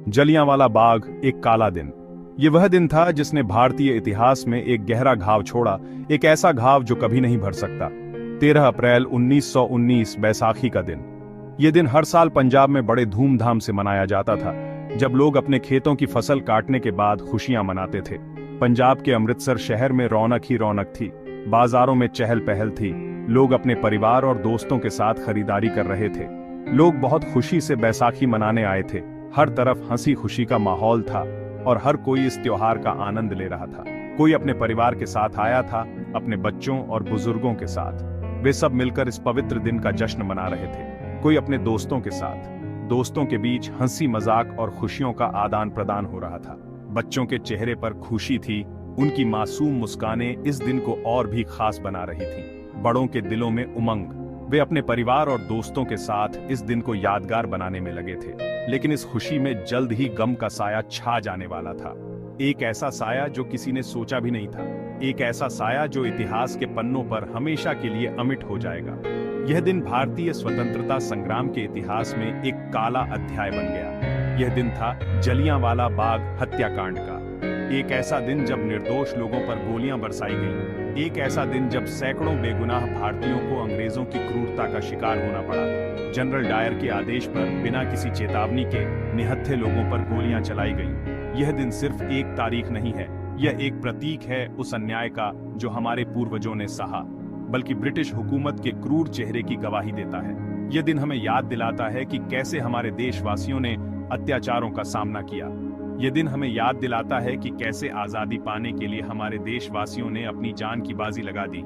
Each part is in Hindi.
जलियांवाला बाग, एक काला दिन। ये वह दिन था जिसने भारतीय इतिहास में एक गहरा घाव छोड़ा, एक ऐसा घाव जो कभी नहीं भर सकता। 13 अप्रैल 1919 बैसाखी का दिन। ये दिन हर साल पंजाब में बड़े धूमधाम से मनाया जाता था, जब लोग अपने खेतों की फसल काटने के बाद खुशियां मनाते थे। पंजाब के अमृतसर शहर में रौनक ही रौनक थी। बाजारों में चहल पहल थी। लोग अपने परिवार और दोस्तों के साथ खरीदारी कर रहे थे। लोग बहुत खुशी से बैसाखी मनाने आए थे। हर तरफ हंसी खुशी का माहौल था और हर कोई इस त्योहार का आनंद ले रहा था। कोई अपने परिवार के साथ आया था, अपने बच्चों और बुजुर्गों के साथ। वे सब मिलकर इस पवित्र दिन का जश्न मना रहे थे। कोई अपने दोस्तों के साथ। दोस्तों के बीच हंसी मजाक और खुशियों का आदान प्रदान हो रहा था। बच्चों के चेहरे पर खुशी थी। उनकी मासूम मुस्कानें इस दिन को और भी खास बना रही थी। बड़ों के दिलों में उमंग। वे अपने परिवार और दोस्तों के साथ इस दिन को यादगार बनाने में लगे थे। लेकिन इस खुशी में जल्द ही गम का साया छा जाने वाला था। एक ऐसा साया जो किसी ने सोचा भी नहीं था। एक ऐसा साया जो इतिहास के पन्नों पर हमेशा के लिए अमिट हो जाएगा। यह दिन भारतीय स्वतंत्रता संग्राम के इतिहास में एक काला अध्याय बन गया। यह दिन था जलियांवाला बाग हत्याकांड का। एक ऐसा दिन जब निर्दोष लोगों पर गोलियां बरसाई गईं। एक ऐसा दिन जब सैकड़ों बेगुनाह भारतीयों को अंग्रेजों की क्रूरता का शिकार होना पड़ा। जनरल डायर के आदेश पर बिना किसी चेतावनी के निहत्थे लोगों पर गोलियां चलाई गईं। यह दिन सिर्फ एक तारीख नहीं है, यह एक प्रतीक है उस अन्याय का जो हमारे पूर्वजों ने सहा, बल्कि ब्रिटिश हुकूमत के क्रूर चेहरे की गवाही देता है। यह दिन हमें याद दिलाता है कि कैसे हमारे देशवासियों ने अत्याचारों का सामना किया। यह दिन हमें याद दिलाता है कि कैसे आजादी पाने के लिए हमारे देशवासियों ने अपनी जान की बाजी लगा दी।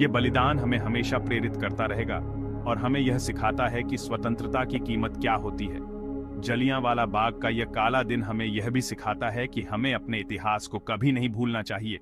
यह बलिदान हमें हमेशा प्रेरित करता रहेगा और हमें यह सिखाता है कि स्वतंत्रता की कीमत क्या होती है। जलियांवाला बाग का यह काला दिन हमें यह भी सिखाता है कि हमें अपने इतिहास को कभी नहीं भूलना चाहिए।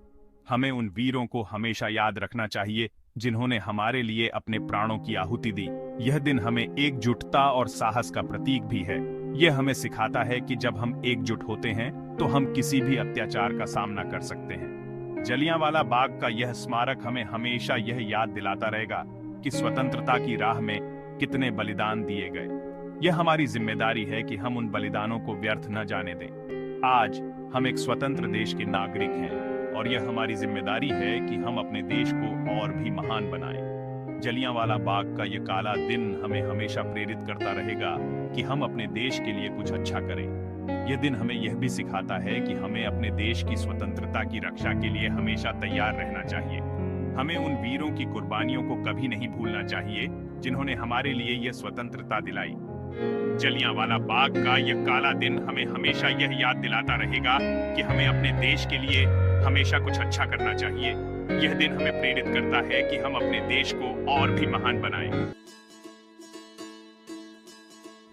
हमें उन वीरों को हमेशा याद रखना चाहिए जिन्होंने हमारे लिए अपने प्राणों की आहुति दी। यह दिन हमें एकजुटता और साहस का प्रतीक भी है। यह हमें सिखाता है कि जब हम एकजुट होते हैं तो हम किसी भी अत्याचार का सामना कर सकते हैं। जलियांवाला बाग का यह स्मारक हमें हमेशा यह याद दिलाता रहेगा कि स्वतंत्रता की राह में कितने बलिदान दिए गए। यह हमारी जिम्मेदारी है कि हम उन बलिदानों को व्यर्थ न जाने दें। आज हम एक स्वतंत्र देश के नागरिक हैं और यह हमारी जिम्मेदारी है कि हम अपने देश को और भी महान बनाएं। जलियांवाला बाग का यह काला दिन हमें हमेशा प्रेरित करता रहेगा कि हम अपने देश के लिए कुछ अच्छा करें। यह दिन हमें यह भी सिखाता है कि हमें अपने देश की स्वतंत्रता की रक्षा के लिए हमेशा तैयार रहना चाहिए। हमें उन वीरों की कुर्बानियों को कभी नहीं भूलना चाहिए जिन्होंने हमारे लिए यह स्वतंत्रता दिलाई। जलियांवाला बाग का यह काला दिन हमें हमेशा यह याद दिलाता रहेगा कि हमें अपने देश के लिए हमेशा कुछ अच्छा करना चाहिए। यह दिन हमें प्रेरित करता है कि हम अपने देश को और भी महान बनाएं।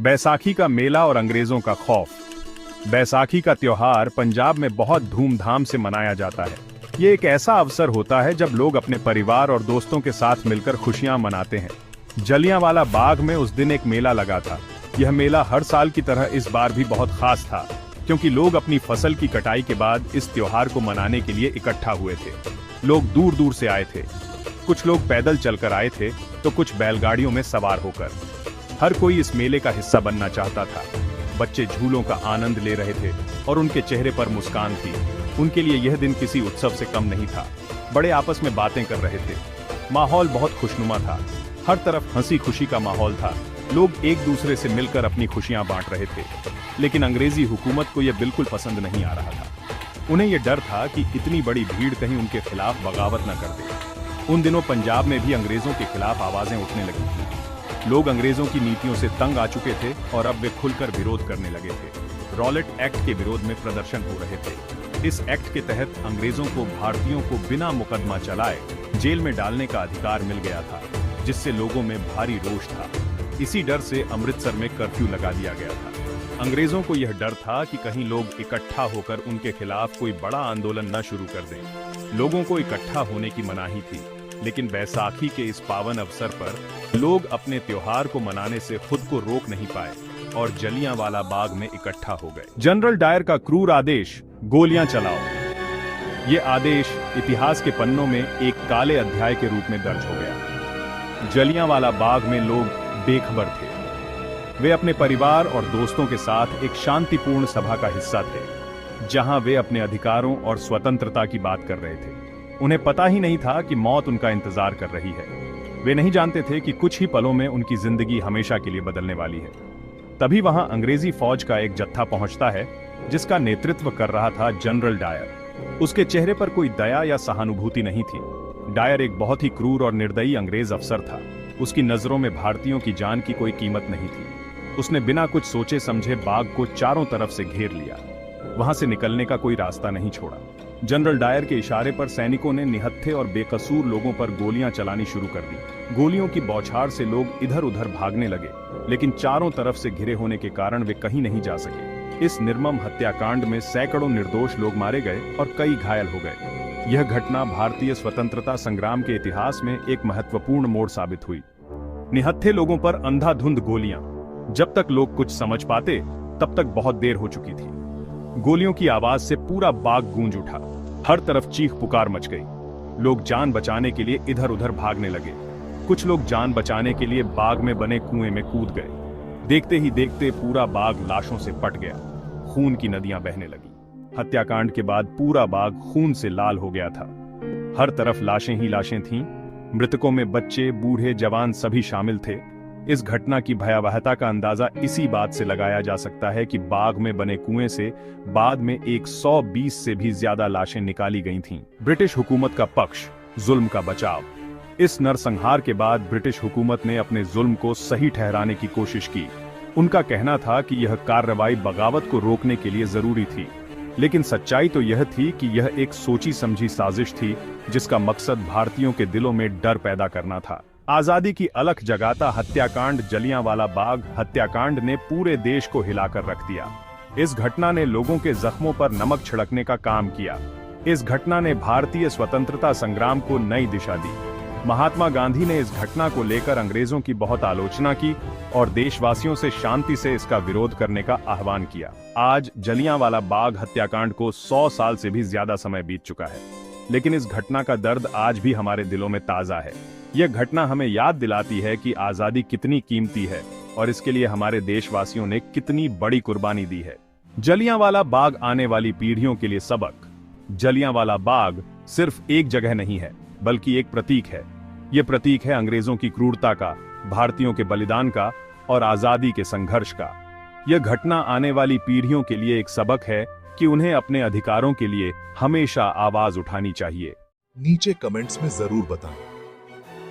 बैसाखी का मेला और अंग्रेजों का खौफ। बैसाखी का त्योहार पंजाब में बहुत धूमधाम से मनाया जाता है। ये एक ऐसा अवसर होता है जब लोग अपने परिवार और दोस्तों के साथ मिलकर खुशियां मनाते हैं। जलियांवाला बाग में उस दिन एक मेला लगा था। यह मेला हर साल की तरह इस बार भी बहुत खास था, क्योंकि लोग अपनी फसल की कटाई के बाद इस त्योहार को मनाने के लिए इकट्ठा हुए थे। लोग दूर दूर से आए थे। कुछ लोग पैदल चलकर आए थे तो कुछ बैलगाड़ियों में सवार होकर। हर कोई इस मेले का हिस्सा बनना चाहता था। बच्चे झूलों का आनंद ले रहे थे और उनके चेहरे पर मुस्कान थी। उनके लिए यह दिन किसी उत्सव से कम नहीं था। बड़े आपस में बातें कर रहे थे। माहौल बहुत खुशनुमा था। हर तरफ हंसी खुशी का माहौल था। लोग एक दूसरे से मिलकर अपनी खुशियां बांट रहे थे। लेकिन अंग्रेजी हुकूमत को यह बिल्कुल पसंद नहीं आ रहा था। उन्हें यह डर था कि इतनी बड़ी भीड़ कहीं उनके खिलाफ बगावत न कर दे। उन दिनों पंजाब में भी अंग्रेजों के खिलाफ आवाजें उठने लगी थी। लोग अंग्रेजों की नीतियों से तंग आ चुके थे और अब वे खुलकर विरोध करने लगे थे। रॉलेट एक्ट के विरोध में प्रदर्शन हो रहे थे। इस एक्ट के तहत अंग्रेजों को भारतीयों को बिना मुकदमा चलाए जेल में डालने का अधिकार मिल गया था, जिससे लोगों में भारी रोष था। इसी डर से अमृतसर में कर्फ्यू लगा दिया गया था। अंग्रेजों को यह डर था कि कहीं लोग इकट्ठा होकर उनके खिलाफ कोई बड़ा आंदोलन न शुरू कर दें। लोगों को इकट्ठा होने की मनाही थी, लेकिन बैसाखी के इस पावन अवसर पर लोग अपने त्योहार को मनाने से खुद को रोक नहीं पाए और जलियांवाला बाग में इकट्ठा हो गए। जनरल डायर का क्रूर आदेश, गोलियां चलाओ। ये आदेश इतिहास के पन्नों में एक काले अध्याय के रूप में दर्ज हो गया। जलियांवाला बाग में लोग बेखबर थे। वे अपने परिवार और दोस्तों के साथ एक शांतिपूर्ण सभा का हिस्सा थे, जहां वे अपने अधिकारों और स्वतंत्रता की बात कर रहे थे। उन्हें पता ही नहीं था कि मौत उनका इंतजार कर रही है। वे नहीं जानते थे कि कुछ ही पलों में उनकी जिंदगी हमेशा के लिए बदलने वाली है। तभी वहां अंग्रेजी फौज का एक जत्था पहुंचता है, जिसका नेतृत्व कर रहा था जनरल डायर। उसके चेहरे पर कोई दया या सहानुभूति नहीं थी। डायर एक बहुत ही क्रूर और निर्दयी अंग्रेज अफसर था। उसकी नजरों में भारतीयों की जान की कोई कीमत नहीं थी। उसने बिना कुछ सोचे समझे बाग को चारों तरफ से घेर लिया। वहां से निकलने का कोई रास्ता नहीं छोड़ा। जनरल डायर के इशारे पर सैनिकों ने निहत्थे और बेकसूर लोगों पर गोलियां चलानी शुरू कर दी। गोलियों की बौछार से लोग इधर उधर भागने लगे, लेकिन चारों तरफ से घिरे होने के कारण वे कहीं नहीं जा सके। इस निर्मम हत्याकांड में सैकड़ों निर्दोष लोग मारे गए और कई घायल हो गए। यह घटना भारतीय स्वतंत्रता संग्राम के इतिहास में एक महत्वपूर्ण मोड़ साबित हुई। निहत्थे लोगों पर अंधाधुंध गोलियां। जब तक लोग कुछ समझ पाते, तब तक बहुत देर हो चुकी थी। गोलियों की आवाज से पूरा बाग गूंज उठा। हर तरफ चीख पुकार मच गई। लोग जान बचाने के लिए इधर उधर भागने लगे। कुछ लोग जान बचाने के लिए बाग में बने कुएं में कूद गए। देखते ही देखते पूरा बाग लाशों से पट गया। खून की नदियां बहने लगी। हत्याकांड के बाद पूरा बाग खून से लाल हो गया था। हर तरफ लाशें ही लाशें थीं। मृतकों में बच्चे, बूढ़े, जवान सभी शामिल थे। इस घटना की भयावहता का अंदाजा इसी बात से लगाया जा सकता है कि बाग में बने कुएं से बाद में 120 से भी ज्यादा लाशें निकाली गई थीं। ब्रिटिश हुकूमत का पक्ष, जुल्म का बचाव। इस नरसंहार के बाद ब्रिटिश हुकूमत ने अपने जुल्म को सही ठहराने की कोशिश की। उनका कहना था कि यह कार्रवाई बगावत को रोकने के लिए जरूरी थी, लेकिन सच्चाई तो यह थी कि यह एक सोची समझी साजिश थी, जिसका मकसद भारतीयों के दिलों में डर पैदा करना था। आजादी की अलख जगाता हत्याकांड, जलियांवाला बाग हत्याकांड ने पूरे देश को हिलाकर रख दिया। इस घटना ने लोगों के जख्मों पर नमक छिड़कने का काम किया। इस घटना ने भारतीय स्वतंत्रता संग्राम को नई दिशा दी। महात्मा गांधी ने इस घटना को लेकर अंग्रेजों की बहुत आलोचना की और देशवासियों से शांति से इसका विरोध करने का आह्वान किया। आज जलियांवाला बाग हत्याकांड को 100 साल से भी ज्यादा समय बीत चुका है, लेकिन इस घटना का दर्द आज भी हमारे दिलों में ताजा है। यह घटना हमें याद दिलाती है कि आजादी कितनी कीमती है और इसके लिए हमारे देशवासियों ने कितनी बड़ी कुर्बानी दी है। जलियांवाला बाग आने वाली पीढ़ियों के लिए सबक। जलियांवाला बाग सिर्फ एक जगह नहीं है, बल्कि एक प्रतीक है। यह प्रतीक है अंग्रेजों की क्रूरता का, भारतीयों के बलिदान का और आजादी के संघर्ष का। यह घटना आने वाली पीढ़ियों के लिए एक सबक है कि उन्हें अपने अधिकारों के लिए हमेशा आवाज उठानी चाहिए। नीचे कमेंट्स में जरूर बताएं।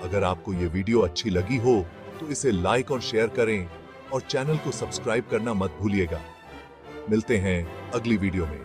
अगर आपको ये वीडियो अच्छी लगी हो तो इसे लाइक और शेयर करें और चैनल को सब्सक्राइब करना मत भूलिएगा। मिलते हैं अगली वीडियो में।